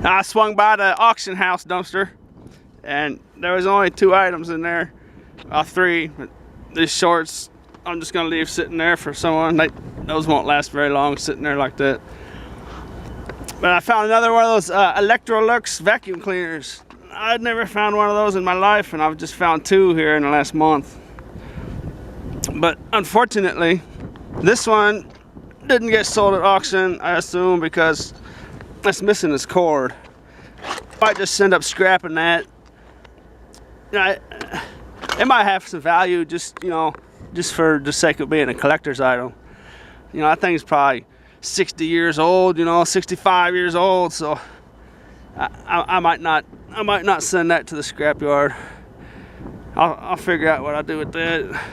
I swung by the auction house dumpster, and there was only 2 items in there, 3. But these shorts, I'm just gonna leave sitting there for someone. Those won't last very long sitting there like that. But I found another one of those Electrolux vacuum cleaners. I'd never found one of those in my life, and I've just found 2 here in the last month. But unfortunately, this one didn't get sold at auction, I assume, because it's missing its cord. Might just end up scrapping that. You know, it might have some value, just just for the sake of being a collector's item. You know, that thing's probably 60 years old. 65 years old. So I might not send that to the scrapyard. I'll figure out what I'll do with that.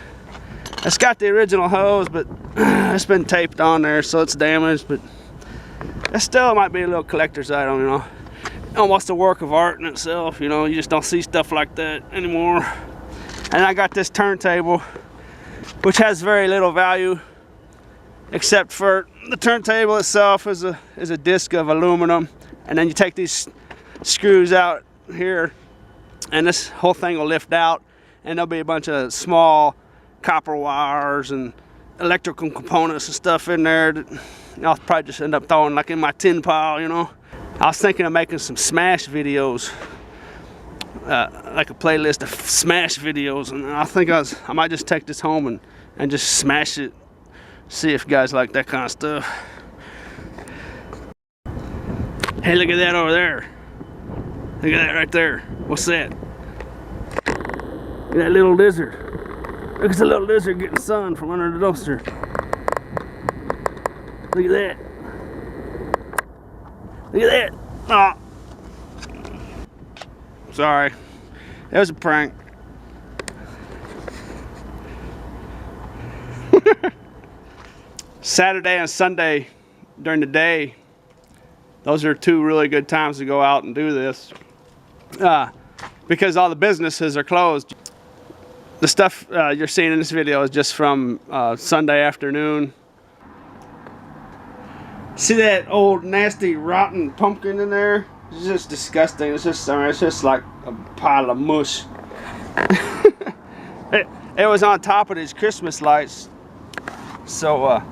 It's got the original hose, but it's been taped on there, so it's damaged. But it still might be a little collector's item, almost a work of art in itself. You just don't see stuff like that anymore. And I got this turntable, which has very little value, except for the turntable itself is a disc of aluminum, and then you take these screws out here, and this whole thing will lift out, and there'll be a bunch of small copper wires and electrical components and stuff in there that I'll probably just end up throwing like in my tin pile. I was thinking of making some Smash videos, like a playlist of Smash videos, and I think I might just take this home and just smash it, see if you guys like that kind of stuff. Hey, look at that over there. Look at that right there. What's that? Look at that little lizard. Look at the little lizard getting sun from under the dumpster. Look at that. Look at that. Oh. Sorry. It was a prank. Saturday and Sunday during the day, those are 2 really good times to go out and do this. Because all the businesses are closed. The stuff you're seeing in this video is just from Sunday afternoon. See that old nasty rotten pumpkin in there? It's just disgusting. It's just like a pile of mush. it was on top of these Christmas lights, so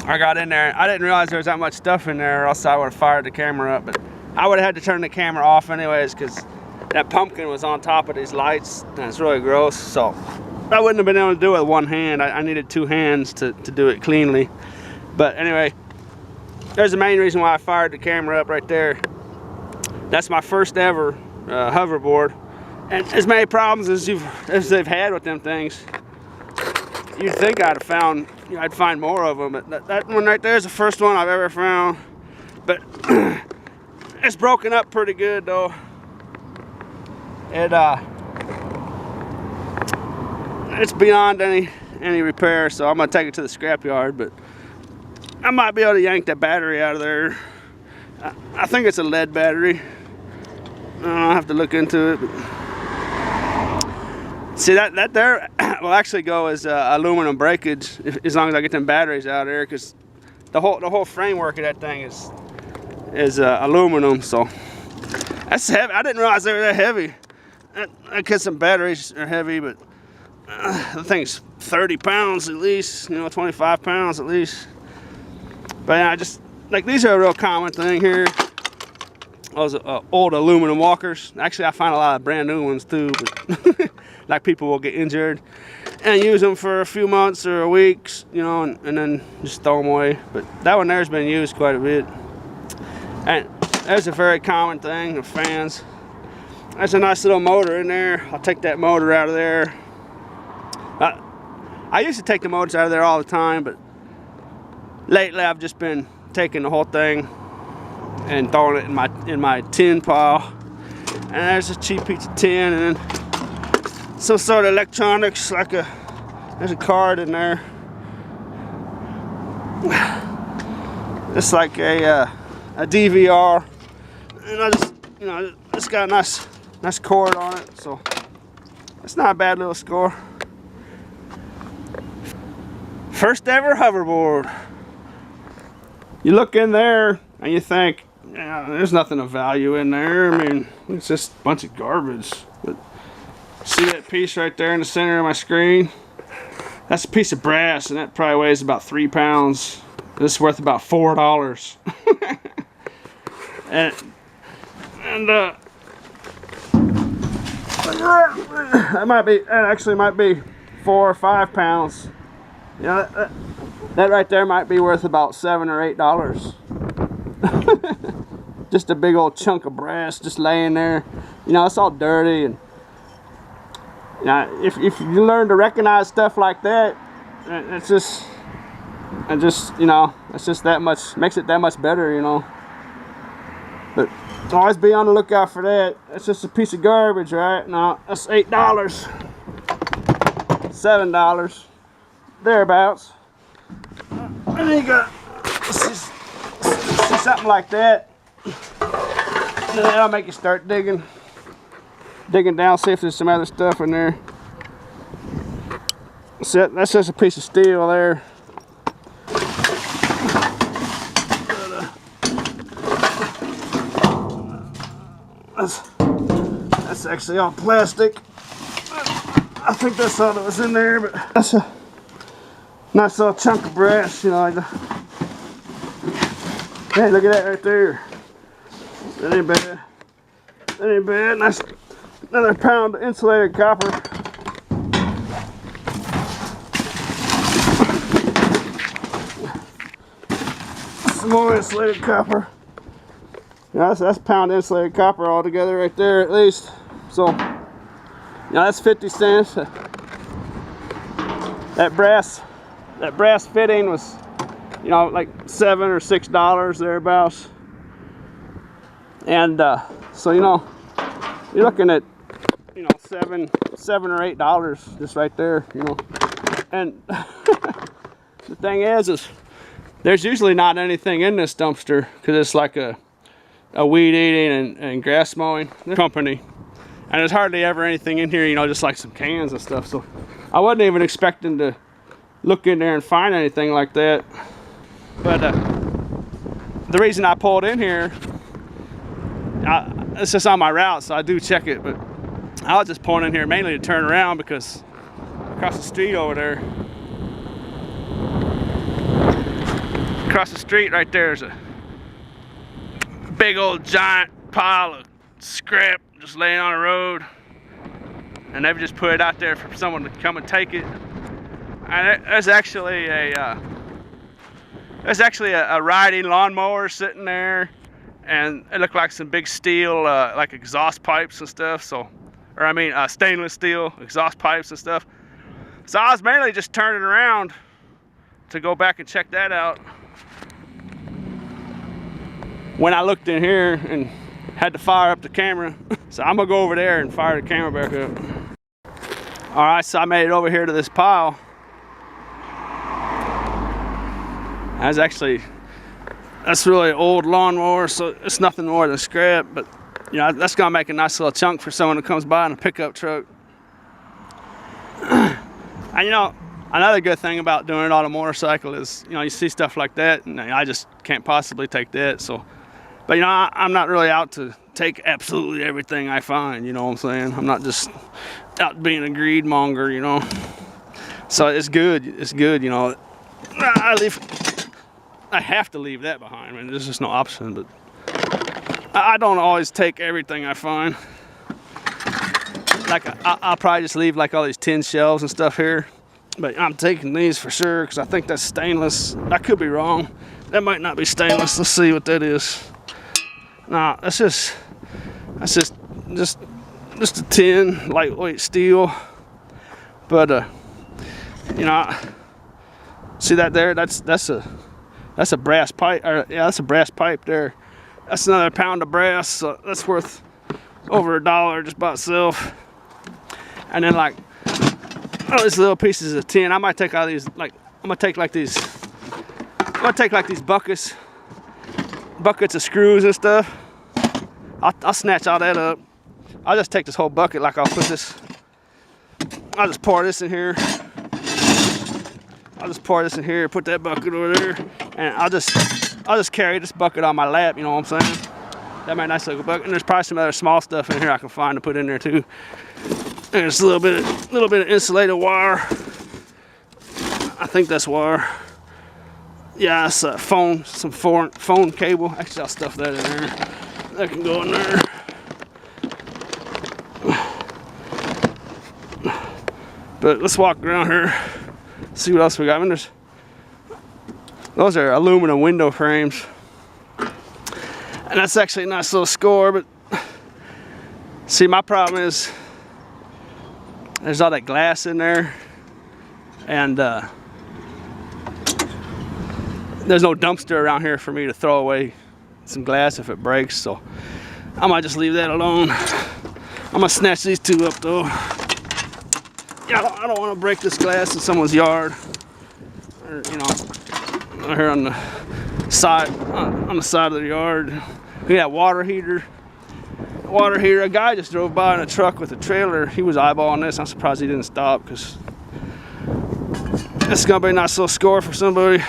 I got in there. I didn't realize there was that much stuff in there, or else I would have fired the camera up. But I would have had to turn the camera off anyways, because that pumpkin was on top of these lights, and it's really gross. So I wouldn't have been able to do it with one hand. I needed 2 hands to do it cleanly. But anyway, there's the main reason why I fired the camera up right there. That's my first ever hoverboard, and as many problems as they've had with them things, you'd think I'd find more of them. But that one right there is the first one I've ever found. But it's broken up pretty good though. It's beyond any repair, so I'm gonna take it to the scrapyard. But I might be able to yank that battery out of there. I think it's a lead battery. I'll have to look into it. But see that there will actually go as aluminum breakage as long as I get them batteries out of there, because the whole framework of that thing is aluminum. So that's heavy. I didn't realize they were that heavy. I guess some batteries are heavy, but the thing's 30 pounds at least, 25 pounds at least. But yeah, these are a real common thing here. Those old aluminum walkers. Actually, I find a lot of brand new ones too, but like people will get injured and use them for a few months or a weeks, and then just throw them away. But that one there's been used quite a bit. And there's a very common thing, the fans. There's a nice little motor in there. I'll take that motor out of there. I used to take the motors out of there all the time, but lately I've just been taking the whole thing and throwing it in my tin pile. And there's a cheap piece of tin, and then some sort of electronics, there's a card in there. It's like a DVR, and I just, it's got a nice cord on it, so it's not a bad little score. First ever hoverboard. You look in there and you think, Yeah, there's nothing of value in there. I mean, it's just a bunch of garbage. But see that piece right there in the center of my screen? That's a piece of brass, and that probably weighs about 3 pounds. This is worth about $4. and that actually might be 4 or 5 pounds. You know, that right there might be worth about $7 or $8. Just a big old chunk of brass just laying there. You know, it's all dirty, and you know, if you learn to recognize stuff like that, it's just you know, it's just that much, makes it that much better, you know. But always be on the lookout for that. It's just a piece of garbage, right? No, that's $8, $7, thereabouts. And then you got see something like that. And that'll make you start digging down, see if there's some other stuff in there. See, that's just a piece of steel there. That's actually all plastic. I think that's all that was in there, but that's a nice little chunk of brass, you know. Hey, look at that right there. That ain't bad. That ain't bad. Nice, another pound of insulated copper. Some more insulated copper. Yeah, that's a pound of insulated copper altogether right there, at least. So, yeah, that's 50 cents. That brass fitting was, you know, like $7 or $6 thereabouts. And so, you know, you're looking at, you know, $7 or $8 just right there, you know. And the thing is there's usually not anything in this dumpster because it's like a weed eating and grass mowing company, and there's hardly ever anything in here, you know, just like some cans and stuff. So I wasn't even expecting to look in there and find anything like that. But the reason I pulled in here, it's just on my route, so I do check it, but I was just pulling in here mainly to turn around because across the street over there, across the street right there is a big old giant pile of scrap just laying on the road, and they've just put it out there for someone to come and take it. And there's actually a riding lawnmower sitting there, and it looked like some big steel like exhaust pipes and stuff. So, or I mean stainless steel exhaust pipes and stuff. So I was mainly just turning around to go back and check that out when I looked in here and had to fire up the camera. So I'm gonna go over there and fire the camera back up. All right, so I made it over here to this pile. That's really an old lawnmower, so it's nothing more than scrap, but you know, that's gonna make a nice little chunk for someone who comes by in a pickup truck. And you know, another good thing about doing it on a motorcycle is, you know, you see stuff like that, and I just can't possibly take that. So, but you know, I'm not really out to take absolutely everything I find, you know what I'm saying? I'm not just out being a greed monger, you know. So it's good, you know. I have to leave that behind. I mean, there's just no option, but I don't always take everything I find. Like, I'll probably just leave like all these tin shelves and stuff here, but I'm taking these for sure because I think that's stainless. I could be wrong. That might not be stainless. Let's see what that is. Nah, that's just a tin, lightweight steel. But you know, see that there? That's a brass pipe. Yeah, that's a brass pipe there. That's another pound of brass. So that's worth over $1 just by itself. And then like all these little pieces of tin. I might take all these. Like I'm gonna take like these buckets of screws and stuff. I'll snatch all that up. I'll just take this whole bucket. Like I'll just pour this in here. I'll just pour this in here, put that bucket over there, and I'll just I'll just carry this bucket on my lap, you know what I'm saying? That might nice little bucket. And there's probably some other small stuff in here I can find to put in there too. And there's a little bit of insulated wire. I think that's wire. Yeah, it's a phone, some phone cable. Actually, I'll stuff that in there. That can go in there. But let's walk around here, see what else we got. I mean, those are aluminum window frames. And that's actually a nice little score, but see, my problem is there's all that glass in there, and there's no dumpster around here for me to throw away some glass if it breaks, so I might just leave that alone. I'm gonna snatch these two up though. Yeah, I don't want to break this glass in someone's yard, or you know, here on the side of the yard. We got water heater. A guy just drove by in a truck with a trailer. He was eyeballing this. I'm surprised he didn't stop, because this is gonna be a nice little score for somebody.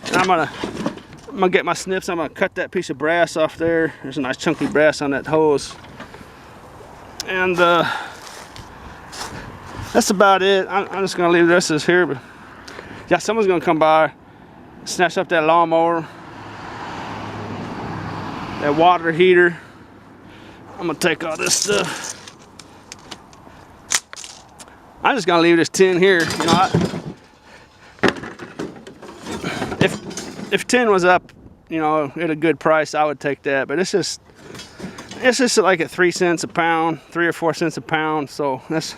And I'm gonna get my snips. I'm gonna cut that piece of brass off there. There's a nice chunky brass on that hose. And that's about it. I'm just gonna leave the rest of this here. But yeah, someone's gonna come by, snatch up that lawnmower, that water heater. I'm gonna take all this stuff. I'm just gonna leave this tin here. You know, if tin was up, you know, at a good price, I would take that. But it's just like at 3 cents a pound, 3 or 4 cents a pound. So that's,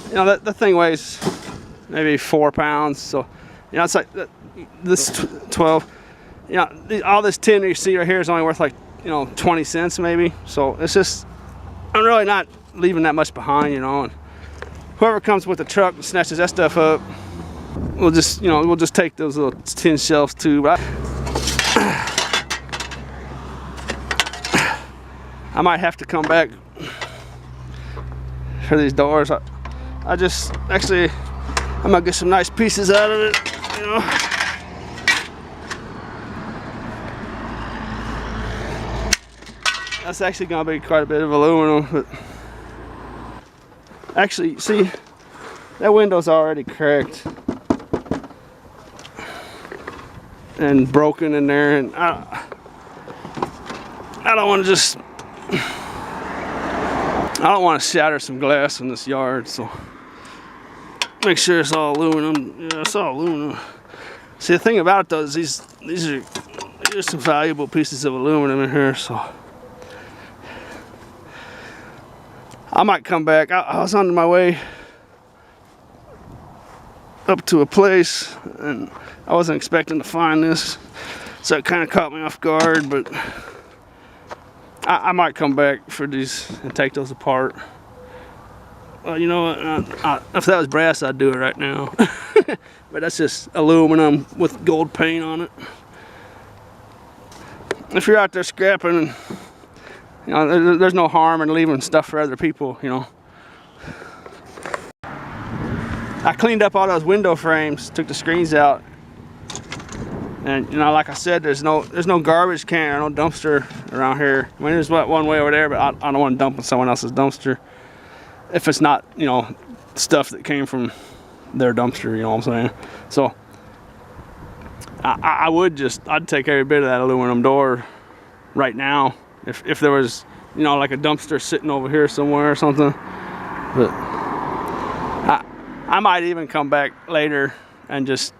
you know, that thing weighs maybe 4 pounds. So, you know, it's like this 12. You know, all this tin you see right here is only worth like, you know, 20 cents maybe. So it's just, I'm really not leaving that much behind, you know. And whoever comes with the truck and snatches that stuff up, we'll just, you know, we'll just take those little tin shelves too. But I might have to come back for these doors. I just, actually, I'm gonna get some nice pieces out of it, you know. That's actually gonna be quite a bit of aluminum, but actually, see, that window's already cracked and broken in there, and I don't want to just, I don't want to shatter some glass in this yard, so make sure it's all aluminum. Yeah, it's all aluminum. See, the thing about it though is these are some valuable pieces of aluminum in here, so I might come back. I was on my way up to a place and I wasn't expecting to find this, so it kind of caught me off guard, but I might come back for these and take those apart. Well, you know what, if that was brass, I'd do it right now. But that's just aluminum with gold paint on it. If you're out there scrapping, you know, there's no harm in leaving stuff for other people, you know. I cleaned up all those window frames, took the screens out, and you know, like I said, there's no garbage can or no dumpster around here. I mean, there's one way over there, but I don't want to dump in someone else's dumpster if it's not, you know, stuff that came from their dumpster, you know what I'm saying? So I'd take every bit of that aluminum door right now if there was, you know, like a dumpster sitting over here somewhere or something. But I might even come back later and just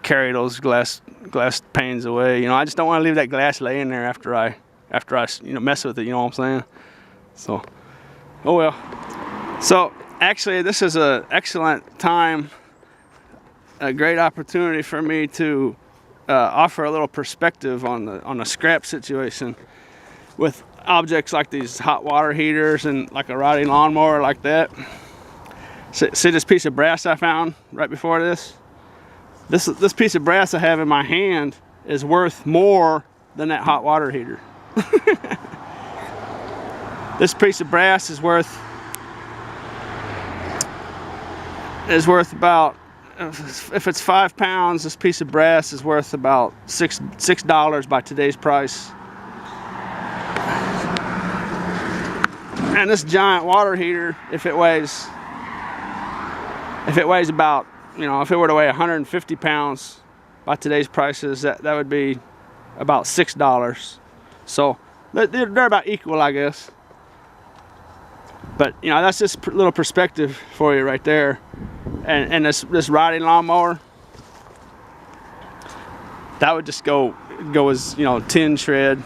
carry those glass panes away. You know, I just don't want to leave that glass laying there after I you know, mess with it, you know what I'm saying? So, oh well. So actually, this is an excellent time, a great opportunity for me to offer a little perspective on the scrap situation with objects like these hot water heaters and like a riding lawnmower like that. See this piece of brass I found right before this? This piece of brass I have in my hand is worth more than that hot water heater. This piece of brass is worth about if it's 5 pounds, this piece of brass is worth about $6 by today's price. And this giant water heater, if it weighs about, you know, if it were to weigh 150 pounds by today's prices, that would be about $6. So they're about equal, I guess. But you know, that's just a little perspective for you right there. And this riding lawnmower, that would just go as, you know, 10 shred.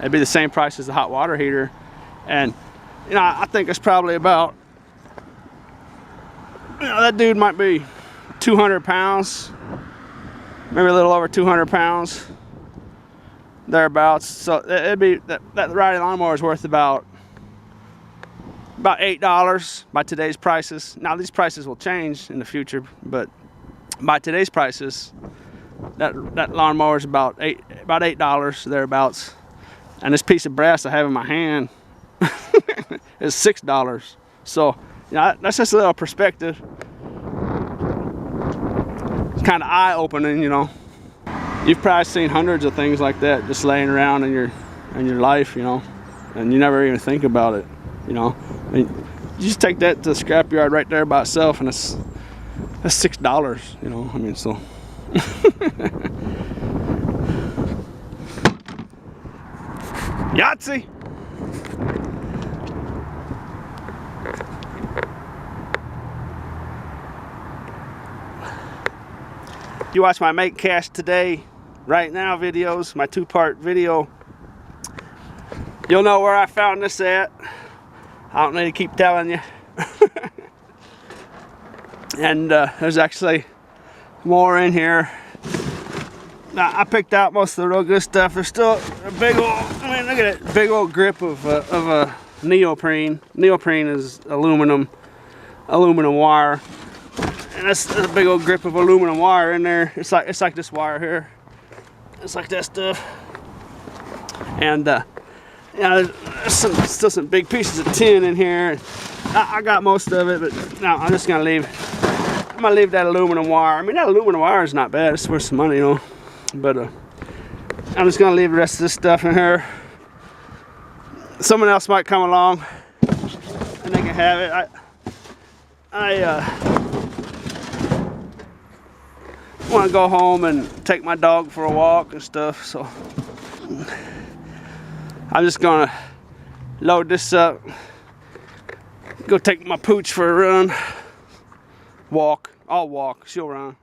It'd be the same price as the hot water heater. And you know, I think it's probably about, you know, that dude might be 200 pounds, maybe a little over 200 pounds, thereabouts. So it'd be that riding lawnmower is worth about $8 by today's prices. Now these prices will change in the future, but by today's prices, that lawnmower is about $8 thereabouts. And this piece of brass I have in my hand is $6. So you know, that's just a little perspective. It's kind of eye-opening, you know. You've probably seen hundreds of things like that just laying around in your life, you know, and you never even think about it, you know. I mean, you just take that to the scrapyard right there by itself, and that's $6, you know. I mean, so. Yahtzee. You watch my Make Cash Today, Right Now videos, my 2-part video. You'll know where I found this at. I don't need to keep telling you. And there's actually more in here. Now, I picked out most of the real good stuff. There's still a big old, I mean, look at it, big old grip of a neoprene. Neoprene is aluminum wire. And that's a big old grip of aluminum wire in there. It's like this wire here. It's like that stuff. And you know, there's still some big pieces of tin in here. I got most of it, but no, I'm just gonna leave. I'm gonna leave that aluminum wire. I mean, that aluminum wire is not bad. It's worth some money, you know. But I'm just gonna leave the rest of this stuff in here. Someone else might come along and they can have it. I want to go home and take my dog for a walk and stuff, so I'm just gonna load this up, go take my pooch for a run, walk. I'll walk, she'll run.